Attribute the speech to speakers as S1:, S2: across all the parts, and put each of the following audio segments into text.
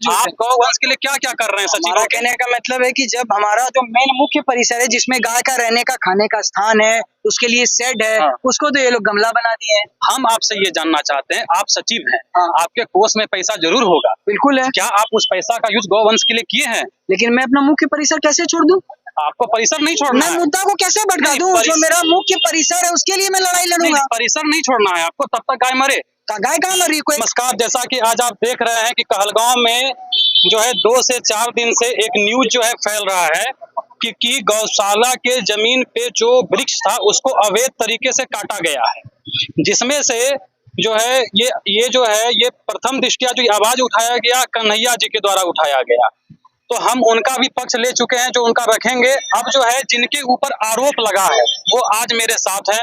S1: आप गौवंश के लिए क्या क्या कर रहे हैं सचिव?
S2: हमारा कहने का मतलब है कि जब हमारा जो मेन मुख्य परिसर है जिसमें गाय का रहने का खाने का स्थान है, उसके लिए शेड है,
S1: हाँ।
S2: उसको तो ये लोग गमला बना दिए हैं।
S1: हम आपसे ये जानना चाहते हैं, आप सचिव हैं,
S2: हाँ।
S1: आपके कोष में पैसा जरूर होगा,
S2: बिल्कुल है,
S1: क्या आप उस पैसा का यूज गौवंश के लिए किए हैं?
S2: लेकिन मैं अपना मुख्य परिसर कैसे छोड़ दूं?
S1: आपको परिसर नहीं छोड़ना
S2: मैं
S1: है।
S2: मुद्दा को कैसे भड़का
S1: नहीं,
S2: दूं? जो मेरा मुख्य परिसर है उसके लिए मैं लड़ाई
S1: नहीं,
S2: लड़ूंगा।
S1: परिसर नहीं छोड़ना है आपको, तब तक गाय मरे।
S2: गाय कहाँ मर रही है? कोई
S1: नमस्कार, जैसा कि आज आप देख रहे हैं कि कहलगांव में जो है 2 से 4 दिन से एक न्यूज जो है फैल रहा है कि गौशाला के जमीन पे जो वृक्ष था उसको अवैध तरीके से काटा गया है, जिसमें से जो है ये जो है ये प्रथम दृष्टया जो आवाज उठाया गया कन्हैया जी के द्वारा उठाया गया, तो हम उनका भी पक्ष ले चुके हैं जो उनका रखेंगे। अब जो है जिनके ऊपर आरोप लगा है वो आज मेरे साथ है।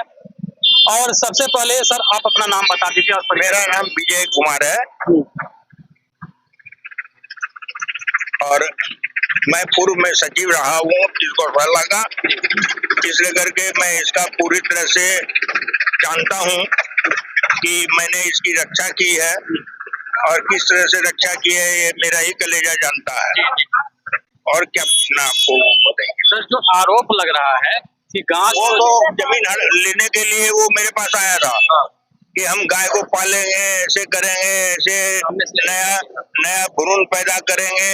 S1: और सबसे पहले सर आप अपना नाम बता दीजिए। और
S3: मेरा नाम विजय कुमार है और मैं पूर्व में सचिव रहा हूँ इस गौशाला का, इसलिए करके मैं इसका पूरी तरह से जानता हूँ कि मैंने इसकी रक्षा की है और किस तरह से रक्षा की है ये मेरा ही कलेजा जानता है। और क्या पूछना आपको बताइए
S1: सर, जो आरोप लग रहा है कि गांव
S3: वो तो जमीन लेने के लिए वो मेरे पास आया था कि हम गाय को पालेंगे, ऐसे करेंगे, ऐसे नया भ्रूण पैदा करेंगे।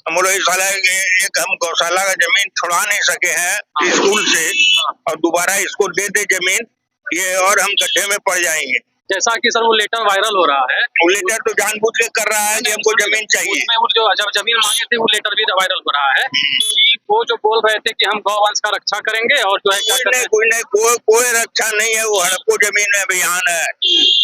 S3: हम लोग साला एक हम गौशाला का जमीन छुड़ा नहीं सके हैं स्कूल से और दोबारा इसको दे दे जमीन, ये और हम गड्ढे में पड़ जाएंगे।
S1: जैसा कि सर वो लेटर वायरल हो रहा है,
S3: वो लेटर तो जानबूझ के कर रहा है कि हमको जमीन चाहिए।
S1: उसमें वो जो जब जमीन मांगे थे वो लेटर भी वायरल हो रहा है कि वो जो बोल रहे थे कि हम गौवंश का रक्षा करेंगे और जो है
S3: कोई रक्षा नहीं है, वो हड़पो जमीन अभियान है।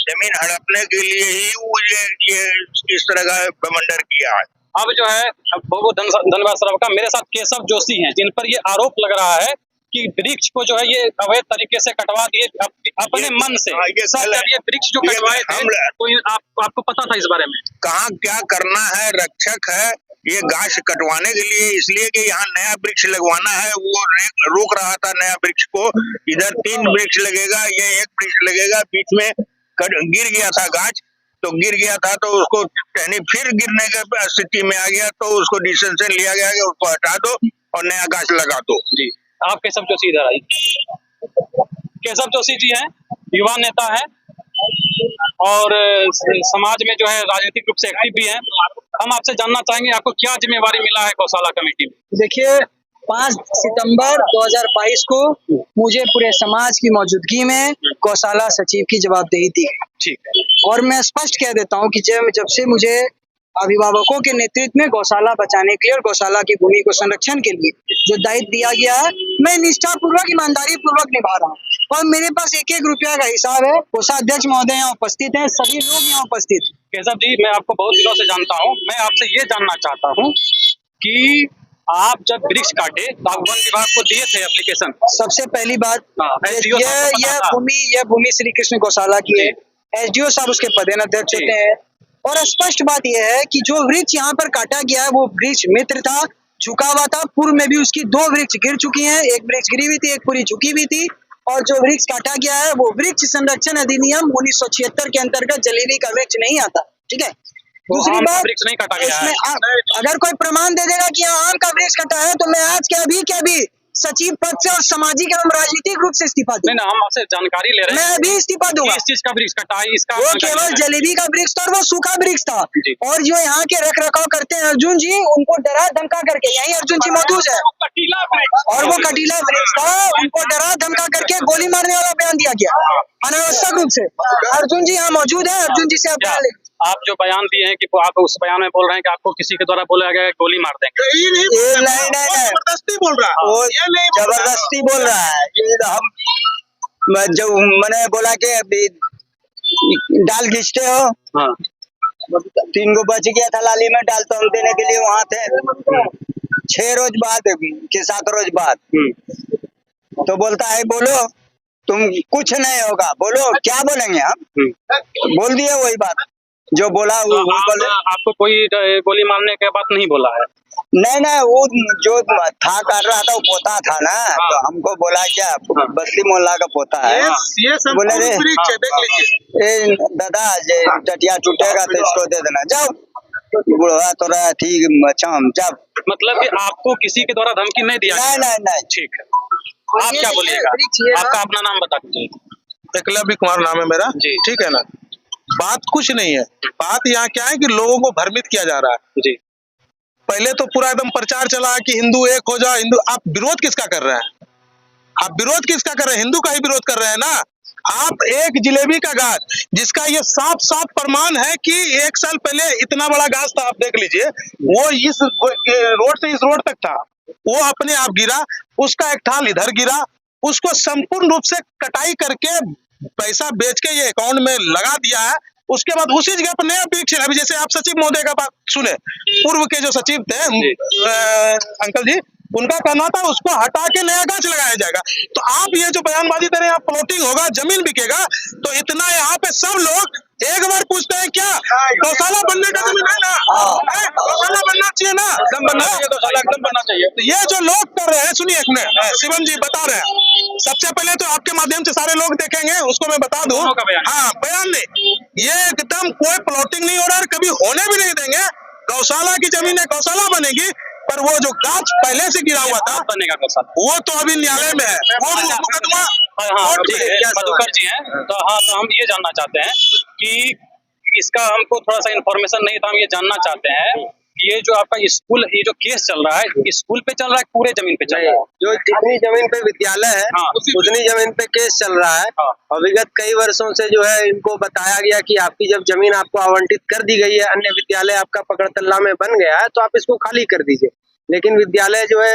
S3: जमीन हड़पने के लिए ही वो ये इस तरह का बमंडर किया है।
S1: अब जो है बहुत धन्यवाद सर आपका। मेरे साथ केशव जोशी हैं जिन पर ये आरोप लग रहा है कि वृक्ष को जो है ये अवैध तरीके से कटवा दिए अपने मन से। सर जब ये वृक्ष जो कटवाए थे तो आपको पता था इस बारे में?
S3: कहाँ क्या करना है, रक्षक है ये गाछ कटवाने के लिए, इसलिए कि यहाँ नया वृक्ष लगवाना है। वो रोक रहा था नया वृक्ष को, इधर 3 वृक्ष लगेगा, ये 1 वृक्ष लगेगा, बीच में गिर गया था गाछ, तो गिर गया था तो उसको टहनी फिर गिरने की स्थिति में आ गया, तो उसको डिसीजन लिया गया कि उसको हटा दो और नया गाछ लगा दो।
S1: जी, आप केशव जोशी इधर आइए। केशव जोशी जी हैं, युवा नेता हैं और समाज में जो है राजनीतिक रूप से एक्टिव भी हैं। हम आपसे जानना चाहेंगे आपको क्या जिम्मेवारी मिला है गौशाला कमेटी में?
S2: देखिए 5 सितंबर 2022 को मुझे पूरे समाज की मौजूदगी में गौशाला सचिव की जवाबदेही दी गई।
S1: ठीक है।
S2: और मैं स्पष्ट कह देता हूँ कि जब से मुझे अभिभावकों के नेतृत्व में गौशाला बचाने के लिए और गौशाला की भूमि को संरक्षण के लिए जो दायित्व दिया गया है, मैं निष्ठापूर्वक ईमानदारी पूर्वक निभा रहा हूँ और मेरे पास 1-1 रुपया का हिसाब है। कोषाध्यक्ष महोदय यहाँ उपस्थित हैं, सभी लोग यहाँ उपस्थित हैं।
S1: केशव जी, मैं आपको बहुत दिनों से जानता हूँ, मैं आपसे ये जानना चाहता हूँ कि आप जब वृक्ष काटे तो आप वन विभाग को दिए थे एप्लीकेशन?
S2: सबसे पहली बात
S1: ये
S2: भूमि श्री कृष्ण गौशाला की है, SDO साहब उसके पदेन अध्यक्ष होते हैं। और स्पष्ट बात यह है कि जो वृक्ष यहाँ पर काटा गया है वो वृक्ष मित्र था, झुका हुआ था। पूर्व में भी उसकी 2 वृक्ष गिर चुकी हैं, 1 वृक्ष गिरी हुई थी, 1 पूरी झुकी हुई थी। और जो वृक्ष काटा गया है वो वृक्ष संरक्षण अधिनियम 1976 के अंतर्गत जलेबी का वृक्ष नहीं आता। ठीक है। दूसरी बात,
S1: वृक्ष नहीं काटा गया है।
S2: अगर कोई प्रमाण दे देगा कि यहाँ आम का वृक्ष कटा है तो मैं आज के अभी सचिव पद से और सामाजिक एवं राजनीतिक रूप से इस्तीफा दूंगा।
S1: नहीं, हम आपसे जानकारी ले रहे हैं।
S2: मैं अभी इस्तीफा दूंगा।
S1: किस चीज का वृक्ष कटा है इसका?
S2: वो केवल जलेबी का वृक्ष था और वो सूखा वृक्ष था। और जो यहाँ के रख रखाव करते हैं अर्जुन जी, उनको डरा धमका करके, यही अर्जुन जी मौजूद है, और वो कटीला वृक्ष था, उनको डरा धमका करके गोली मारने वाला बयान दिया गया अनावश्यक रूप से। अर्जुन जी यहाँ मौजूद है, अर्जुन जी से
S1: आप जो बयान दिए हैं कि आप उस बयान में बोल रहे हैं कि आपको किसी के द्वारा बोला गया गोली मार देंगे?
S3: जबरदस्ती बोल रहा है, वो जबरदस्ती बोल रहा है। हम जब मैंने बोला कि अभी डाल खींचते हो,
S1: हाँ।
S3: 3 को बच गया था लाली में, डाल तो हम देने के लिए वहाँ थे 6 रोज बाद कि 7 रोज बाद, तो बोलता है बोलो तुम कुछ नहीं होगा, बोलो क्या बोलेंगे हम। बोल दिए वही बात जो बोला।
S1: आपको कोई गोली मारने के बाद नहीं बोला है?
S3: नहीं, वो जो था कर रहा था वो पोता था ना। हाँ। तो हमको बोला क्या, हाँ। बस्ती मोहल्ला का पोता है। ये बोले रे दादा टटिया टूटेगा तो इसको दे देना, जाओ
S2: बुढ़वा तो रहा ठीक जब
S1: मतलब कि आपको किसी के द्वारा धमकी नहीं दिया
S2: नहीं
S1: गया?
S2: नहीं नहीं
S1: ठीक है, आप क्या बोलिएगा? आपका अपना नाम बता दीजिए।
S4: एकलव्य कुमार नाम है मेरा।
S1: जी।
S4: ठीक है ना, बात कुछ नहीं है, बात यहाँ क्या है कि लोगों को भ्रमित किया जा रहा है।
S1: जी
S4: पहले तो पूरा एकदम प्रचार चला कि हिंदू एक हो जाओ, हिंदू। आप विरोध किसका कर रहे हैं? आप विरोध किसका कर रहे हैं? हिंदू का ही विरोध कर रहे हैं ना। आप एक जिलेबी का गाछ जिसका ये साफ साफ प्रमाण है कि 1 साल पहले इतना बड़ा गाछ था, आप देख लीजिए, वो इस रोड से इस रोड तक था, वो अपने आप गिरा, उसका एक ठाल इधर गिरा, उसको संपूर्ण रूप से कटाई करके पैसा बेच के ये अकाउंट में लगा दिया है। उसके बाद उसी जगह पर नया वृक्ष, अभी जैसे आप सचिव महोदय का बात सुने, पूर्व के जो सचिव थे अंकल जी, उनका कहना था उसको हटा के नया गाछ लगाया जाएगा। तो आप ये जो बयानबाजी दे रहे हैं, प्लॉटिंग होगा, जमीन बिकेगा, तो इतना यहाँ पे सब लोग एक बार पूछते हैं क्या गौशाला बनने का जमीन है ना? गौशाला बनना चाहिए ना,
S1: एकदम बनना चाहिए, गौशाला एकदम बनना चाहिए।
S4: तो ये जो लोग कर रहे हैं, सुनिए एक मिनट, शिवम जी बता रहे हैं। सबसे पहले तो आपके माध्यम से सारे लोग देखेंगे, उसको मैं बता दूं।
S1: दोनों का बयान।
S4: हाँ, बयान नहीं, ये एकदम कोई प्लॉटिंग नहीं हो रहा है, कभी होने भी नहीं देंगे। गौशाला की जमीन है, गौशाला बनेगी, पर वो जो गाछ पहले से गिरा हुआ था
S1: बनेगा गौशाला,
S4: वो तो अभी न्यायालय में है, वो मुकदमा कोर्ट में है।
S1: मधुकर जी हैं, तो हाँ, तो हम ये जानना चाहते हैं कि इसका हमको थोड़ा सा इन्फॉर्मेशन नहीं था, हम ये जानना चाहते हैं कि ये जो आपका स्कूल, ये जो केस चल रहा है, स्कूल पे चल रहा है, पूरे जमीन पे चल रहा है?
S2: जो जितनी जमीन पे विद्यालय है,
S1: हाँ।
S2: उतनी जमीन पे केस चल रहा है।
S1: हाँ।
S2: और विगत कई वर्षों से जो है इनको बताया गया कि आपकी जब जमीन आपको आवंटित कर दी गई है, अन्य विद्यालय आपका पकड़तल्ला में बन गया है, तो आप इसको खाली कर दीजिए। लेकिन विद्यालय जो है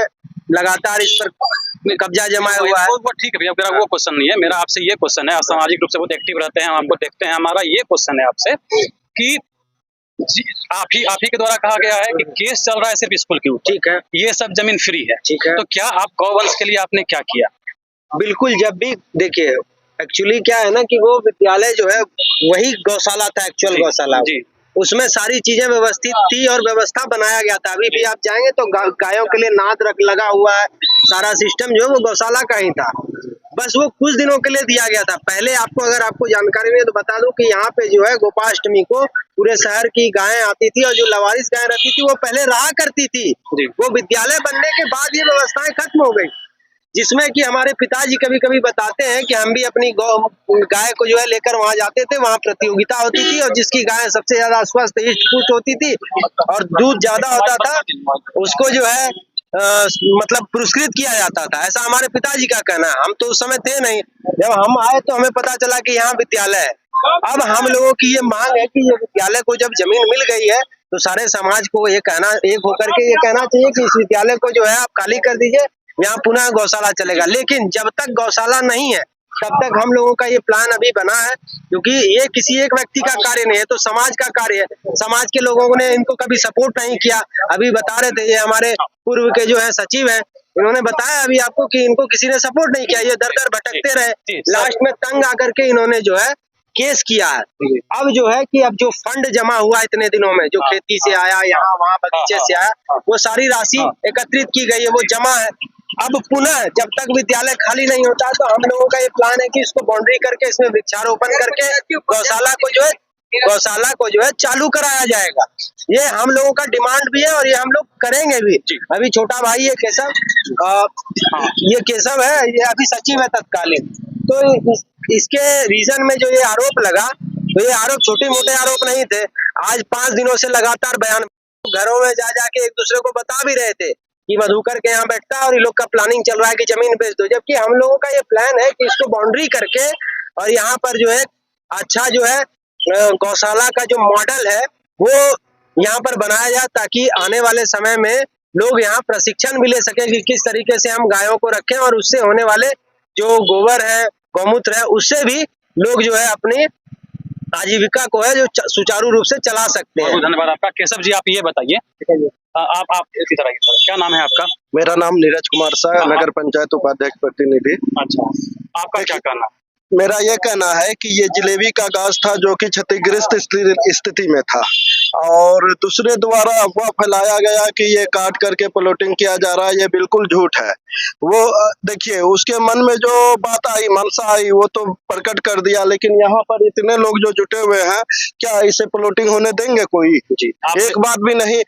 S2: लगातार इस पर कब्जा जमाया हुआ है।
S1: वो ठीक है भैया, मेरा वो क्वेश्चन नहीं है, मेरा आपसे ये क्वेश्चन है, आप सामाजिक रूप से बहुत एक्टिव रहते हैं, हम आपको देखते हैं, हमारा ये क्वेश्चन है आपसे कि आप ही के द्वारा कहा गया है कि केस चल रहा है सिर्फ स्कूल के ऊपर,
S2: ठीक है,
S1: ये सब जमीन फ्री है,
S2: ठीक है।
S1: तो क्या आप गौवंश के लिए आपने क्या किया?
S2: बिल्कुल, जब भी देखिए, एक्चुअली क्या है ना कि वो विद्यालय जो है वही गौशाला था, एक्चुअल गौशाला।
S1: जी,
S2: उसमें सारी चीजें व्यवस्थित थी और व्यवस्था बनाया गया था। अभी भी आप जाएंगे तो गायों के लिए नाद लगा हुआ है, सारा सिस्टम जो है वो गौशाला का ही था। बस वो कुछ दिनों के लिए दिया गया था। पहले अगर आपको जानकारी नहीं है तो बता दूं कि यहाँ पे जो है गोपाष्टमी को पूरे शहर की गायें आती थी, और जो लवारिस गायें रहती थी वो पहले रहा करती थी। वो विद्यालय बनने के बाद ये व्यवस्थाएं खत्म हो गई, जिसमें कि हमारे पिताजी कभी कभी बताते हैं कि हम भी अपनी गाय को जो है लेकर वहां जाते थे, वहां प्रतियोगिता होती थी, और जिसकी गाय सबसे ज्यादा स्वस्थ हिष्ट पुष्ट होती थी और दूध ज्यादा होता था, उसको जो है मतलब पुरस्कृत किया जाता था। ऐसा हमारे पिताजी का कहना है। हम तो उस समय थे नहीं, जब हम आए तो हमें पता चला कि यहाँ विद्यालय है। अब हम लोगों की ये मांग है कि ये विद्यालय को जब जमीन मिल गई है तो सारे समाज को ये कहना, एक होकर के ये कहना चाहिए कि इस विद्यालय को जो है आप खाली कर दीजिए, यहाँ पुनः गौशाला चलेगा। लेकिन जब तक गौशाला नहीं है तब तक हम लोगों का ये प्लान अभी बना है, क्योंकि ये किसी एक व्यक्ति का कार्य नहीं है, तो समाज का कार्य है। समाज के लोगों ने इनको कभी सपोर्ट नहीं किया। अभी बता रहे थे ये हमारे पूर्व के जो है सचिव है, इन्होंने बताया अभी आपको कि इनको किसी ने सपोर्ट नहीं किया, ये दर दर भटकते रहे। लास्ट में तंग आकर के इन्होंने जो है केस किया है। अब जो है कि अब जो फंड जमा हुआ इतने दिनों में, जो खेती से आया, यहाँ वहाँ बगीचे से आया, वो सारी राशि एकत्रित की गई है, वो जमा है। अब पुनः जब तक विद्यालय खाली नहीं होता तो हम लोगों का ये प्लान है कि इसको बाउंड्री करके इसमें वृक्षारोपण करके गौशाला को जो है चालू कराया जाएगा। ये हम लोगों का डिमांड भी है और ये हम लोग करेंगे भी। अभी छोटा भाई ये केशव है, ये अभी सचिव है तत्कालीन। तो इसके रीजन में जो ये आरोप लगा, तो ये आरोप छोटे मोटे आरोप नहीं थे। आज 5 दिनों से लगातार बयान घरों में जा जाके एक दूसरे को बता भी रहे थे कि मधुकर के यहाँ बैठता है और ये लोग का प्लानिंग चल रहा है कि जमीन बेच दो, जबकि हम लोगों का ये प्लान है कि इसको बाउंड्री करके और यहाँ पर जो है अच्छा जो है गौशाला का जो मॉडल है वो यहाँ पर बनाया जाए, ताकि आने वाले समय में लोग यहाँ प्रशिक्षण भी ले सके कि किस तरीके से हम गायों को रखें, और उससे होने वाले जो गोबर है, गौमूत्र है, उससे भी लोग जो है अपनी आजीविका को है जो सुचारू रूप से चला सकते हैं।
S1: धन्यवाद आपका। केशव जी, आप ये बताइए, आप इसी तरह क्या नाम है आपका?
S5: मेरा नाम नीरज कुमार शाह, नगर पंचायत उपाध्यक्ष प्रतिनिधि।
S1: अच्छा, आपका क्या कहना?
S5: मेरा यह कहना है कि ये जलेबी का गाछ था जो कि क्षतिग्रस्त स्थिति में था, और दूसरे द्वारा अफवाह फैलाया गया कि ये काट करके प्लॉटिंग किया जा रहा है, ये बिल्कुल झूठ है। वो देखिए उसके मन में जो बात आई, मनसा आई, वो तो प्रकट कर दिया, लेकिन यहाँ पर इतने लोग जो जुटे हुए हैं, क्या इसे प्लॉटिंग होने देंगे कोई?
S1: जी
S5: एक बात भी नहीं।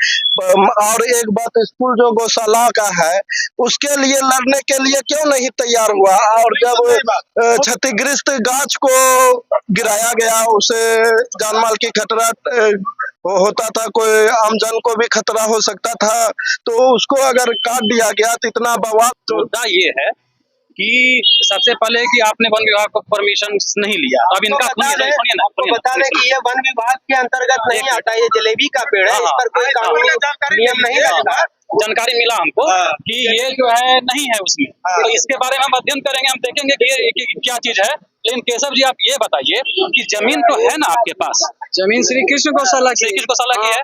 S5: और एक बात, स्कूल जो गौशाला का है उसके लिए लड़ने के लिए क्यों नहीं तैयार हुआ? और जब क्षतिग्रस्त गाछ को गिराया गया, उसे जानमाल की खतरा होता था, कोई आमजन को भी खतरा हो सकता था, तो उसको अगर काट दिया गया तो इतना बवाल।
S1: तो मुद्दा ये है कि सबसे पहले कि आपने वन विभाग को परमिशन नहीं लिया। अब इनका सुनिए ना,
S4: बता दें कि ये वन विभाग के अंतर्गत नहीं आता, ये जलेबी का पेड़ है, इस पर कोई कानूनी नियम नहीं लगेगा।
S1: जानकारी मिला हमको कि ये जो है नहीं है उसमें, तो इसके बारे में हम अध्ययन करेंगे, हम देखेंगे कि ये क्या चीज है। लेकिन केशव जी आप ये बताइए कि जमीन तो है ना आपके पास,
S2: जमीन श्री कृष्ण गौशाला
S1: श्री कृष्ण गौशाला की है,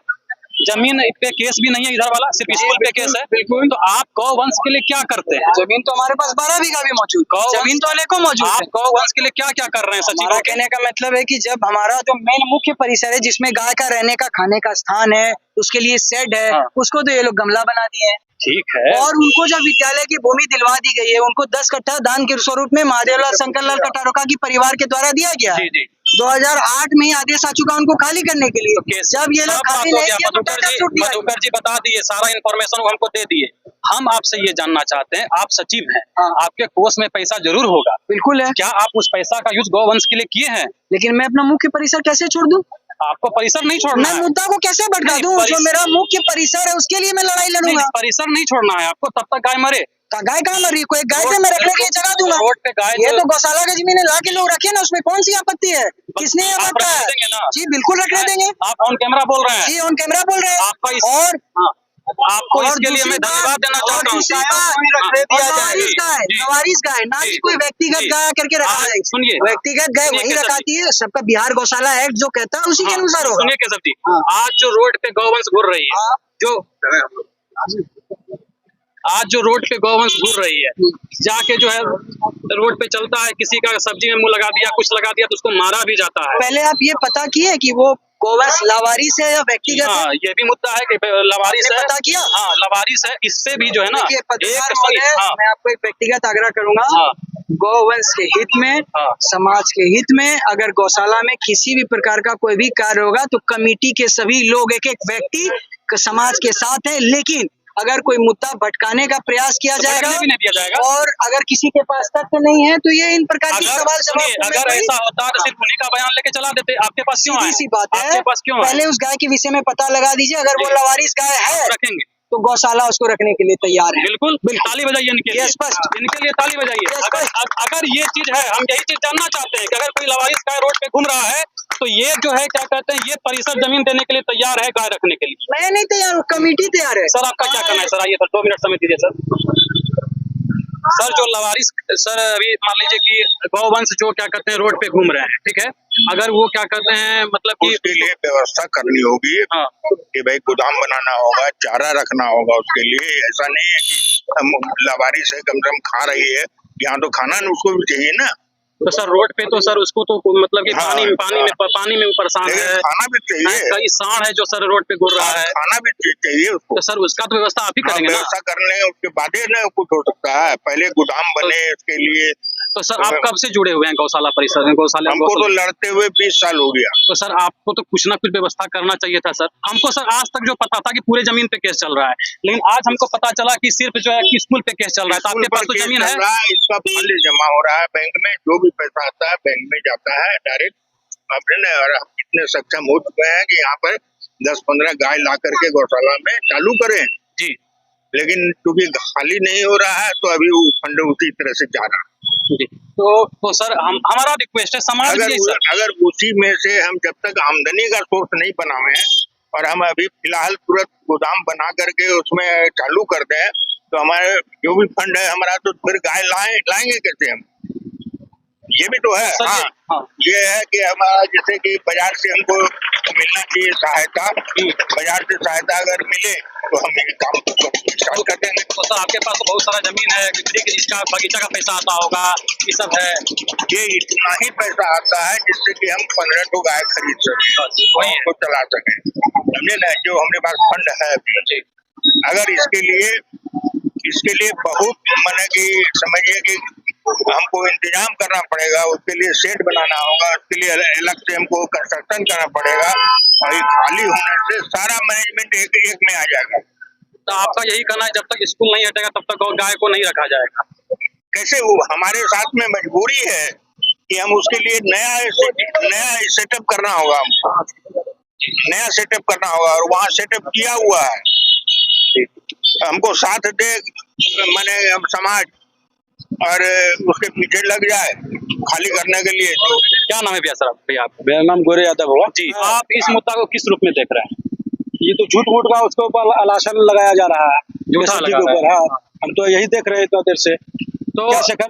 S1: जमीन पे केस भी नहीं है इधर वाला, सिर्फ स्कूल पे केस है। बिल्कुल। तो आप गौ वंश के लिए क्या करते हैं?
S2: जमीन तो हमारे पास 12 बीघा भी मौजूद, जमीन तो अनेकों मौजूद है।
S1: आप गौ वंश के लिए क्या क्या कर रहे हैं सचिव?
S2: हमारा कहने का मतलब है कि जब हमारा जो मेन मुख्य परिसर है जिसमें गाय का रहने का खाने का स्थान है, उसके लिए शेड है, उसको तो ये लोग गमला बना दिए हैं।
S1: ठीक है।
S2: और उनको जब विद्यालय की भूमि दिलवा दी गई है, उनको 10 कट्ठा दान के स्वरूप में महादेवलाल शंकरलाल कटारोका की परिवार के द्वारा दिया गया है। 2008 में ही आदेश आ चुका उनको खाली करने के लिए। जब ये लोग खाली नहीं किया तो टाटा छूट दिया।
S1: मधुकर जी बता दिए, सारा इन्फॉर्मेशन हमको दे दिए। हम आपसे ये जानना चाहते हैं, आप सचिव हैं, आपके कोष में पैसा जरूर होगा।
S2: बिल्कुल है।
S1: क्या आप उस पैसा का यूज गौवंश के लिए किए हैं?
S2: लेकिन मैं अपना मुख्य परिसर कैसे छोड़ दूं?
S1: आपको परिसर नहीं छोड़ना
S2: मैं
S1: है।
S2: मुद्दा को कैसे भड़का दूं? जो मेरा मुख्य परिसर है उसके लिए मैं लड़ाई लड़ूंगा।
S1: परिसर नहीं छोड़ना है आपको, तब तक गाय मरे।
S2: गाय कहाँ मर रही? कोई गाय पे मैं रखने के लिए जगह दूंगा।
S1: रोड पे गाय,
S2: ये तो गौशाला की जमीन ला के लोग रखे ना, उसमें कौन सी आपत्ति है? किसने ये बात कहा है? जी बिल्कुल रखने देंगे।
S1: आप ऑन कैमरा बोल रहे हैं?
S2: जी ऑन कैमरा बोल रहे हैं।
S1: आपका और आपको इसके लिए मैं धन्यवाद देना चाहता हूँ।
S2: लवारिस गाय ना कि कोई व्यक्तिगत गाय करके रखा है।
S1: सुनिए,
S2: व्यक्तिगत गाय वही रखाती है, सबका बिहार गौशाला एक्ट जो कहता है उसी के अनुसार होगा।
S1: सुनिए केशव जी, आज जो रोड पे गौवंश घूर रही है, आज जो रोड पे गौवंश घूर रही है, जाके जो है रोड पे चलता है, किसी का सब्जी में मुंह लगा दिया, कुछ लगा दिया तो उसको मारा भी जाता है।
S2: पहले आप ये पता किए कि वो गौवंश लावारिस है या व्यक्तिगत है?
S1: ये भी मुद्दा है कि लवारिस है।
S2: पता किया?
S1: हाँ लवारिस है। इससे भी जो है ना,
S2: मैं आपको एक व्यक्तिगत आग्रह करूंगा, गौवंश के हित में, समाज के हित में, अगर गौशाला में किसी भी प्रकार का कोई भी कार्य होगा तो कमेटी के सभी लोग, एक एक व्यक्ति समाज के साथ है। लेकिन अगर कोई मुद्दा भटकाने का प्रयास किया जाएगा
S1: भी नहीं दिया जाएगा,
S2: और अगर किसी के पास तथ्य नहीं है तो ये इन प्रकार की सवाल जवाब।
S1: अगर ऐसा होता तो सिर्फ उन्हीं का बयान लेके चला देते, आपके पास क्यों आए?
S2: सी बात है,
S1: आपके पास क्यों आए?
S2: पहले उस गाय के विषय में पता लगा दीजिए। अगर वो लवारिस गाय है
S1: रखेंगे
S2: तो गौशाला उसको रखने के लिए तैयार है।
S1: बिल्कुल, ताली बजाइए इनके लिए,
S2: स्पष्ट
S1: इनके लिए ताली बजाइए। अगर ये चीज है, हम यही चीज जानना चाहते हैं कि अगर कोई लवारिस गाय रोड पे घूम रहा है तो ये जो है क्या कहते हैं, ये परिसर जमीन देने के लिए तैयार है गाय रखने के लिए।
S2: मैं नहीं तैयार हूँ, कमेटी तैयार है।
S1: सर आपका क्या कहना है? सर आइए सर, 2 मिनट समय दीजिए सर। सर जो लवारिस, सर अभी मान लीजिए कि गौवंश जो क्या कहते हैं रोड पे घूम रहे हैं, ठीक है, अगर वो क्या कहते हैं मतलब कि
S3: उसके लिए व्यवस्था करनी होगी कि भाई गोदाम बनाना होगा, चारा रखना होगा उसके लिए। ऐसा नहीं है कि हम लवारिस है कम से कम खा रही है, यहाँ तो खाना उसको भी चाहिए ना।
S1: तो सर रोड पे तो सर उसको तो मतलब कि पानी में परेशान है,
S3: खाना भी चाहिए।
S1: कई सांड है जो सर रोड पे घूर रहा है,
S3: खाना भी चाहिए उसको।
S1: तो सर उसका तो व्यवस्था आप ही करेंगे ना?
S3: व्यवस्था करने उसके बाद ही ना कुछ हो सकता है, पहले गोदाम बने उसके लिए।
S1: तो सर आप कब से जुड़े हुए हैं गौशाला परिसर में? गौशाला
S3: हमको तो लड़ते हुए 20 साल हो गया।
S1: तो सर आपको तो कुछ ना कुछ व्यवस्था करना चाहिए था सर। हमको सर आज तक जो पता था कि पूरे जमीन पे केस चल रहा है, लेकिन आज हमको पता चला कि सिर्फ जो है कि स्कूल पे केस चल रहा है। तो आपके पास तो जमीन है,
S3: इसका फंड जमा हो रहा है बैंक में, जो भी पैसा आता है बैंक में जाता है डायरेक्ट अपने। और हम इतने सक्षम हो चुके हैं कि यहाँ पर 10-15 गाय ला करके गौशाला में चालू करें
S1: जी,
S3: लेकिन क्योंकि खाली नहीं हो रहा है तो अभी वो फंड उसी तरह से जा रहा है
S1: जी। तो सर हमारा रिक्वेस्ट है समाज
S3: अगर उसी में से हम जब तक आमदनी का सोर्स नहीं बनावे हैं और हम अभी फिलहाल तुरंत गोदाम बना करके उसमें चालू कर दें तो हमारे जो भी फंड है हमारा, तो फिर गाय लाएंगे कैसे हम? ये भी तो है। ये है कि हमारा जैसे कि बाजार से हमको मिलना चाहिए सहायता, बाजार से सहायता अगर मिले तो हम ये काम हल कर देंगे।
S1: तो सर आपके पास तो बहुत सारा जमीन है, इसका बगीचा का पैसा आता होगा, ये सब है।
S3: ये इतना ही पैसा आता है जिससे कि हम 15 तो गाय खरीद सकें,
S1: वही
S3: को चला सकें, समझे ना। जो हमारे पास फंड है अभी, अगर इसके लिए बहुत माने कि समझिए कि हमको इंतजाम करना पड़ेगा, उसके लिए शेड बनाना होगा, उसके लिए अलग से हमको कंस्ट्रक्शन करना पड़ेगा, और ये खाली होने से सारा मैनेजमेंट एक में आ जाएगा।
S1: तो आपका यही कहना है जब तक स्कूल नहीं हटेगा तब तक गाय को नहीं रखा जाएगा?
S3: कैसे वो हमारे साथ में मजबूरी है कि हम उसके लिए नया सेटअप करना होगा, नया सेटअप करना होगा, और वहाँ सेटअप किया हुआ है। हमको साथ दे माने हम समाज और उसके पीछे लग जाए खाली करने के लिए। तो
S1: क्या नाम है भैया सर भैया आप?
S6: मेरा नाम गोरे यादव हुआ
S1: जी, आप इस मुद्दा को किस रूप में देख रहे हैं?
S6: ये तो झूठ मूठ का उसके ऊपर आलासन लगाया जा रहा है
S1: झूठा
S6: SSG
S1: लगा
S6: के
S1: रहा
S6: ऊपर।
S1: है।
S6: हाँ, हम तो यही देख रहे हैं इतना देर से
S1: तो
S6: क्या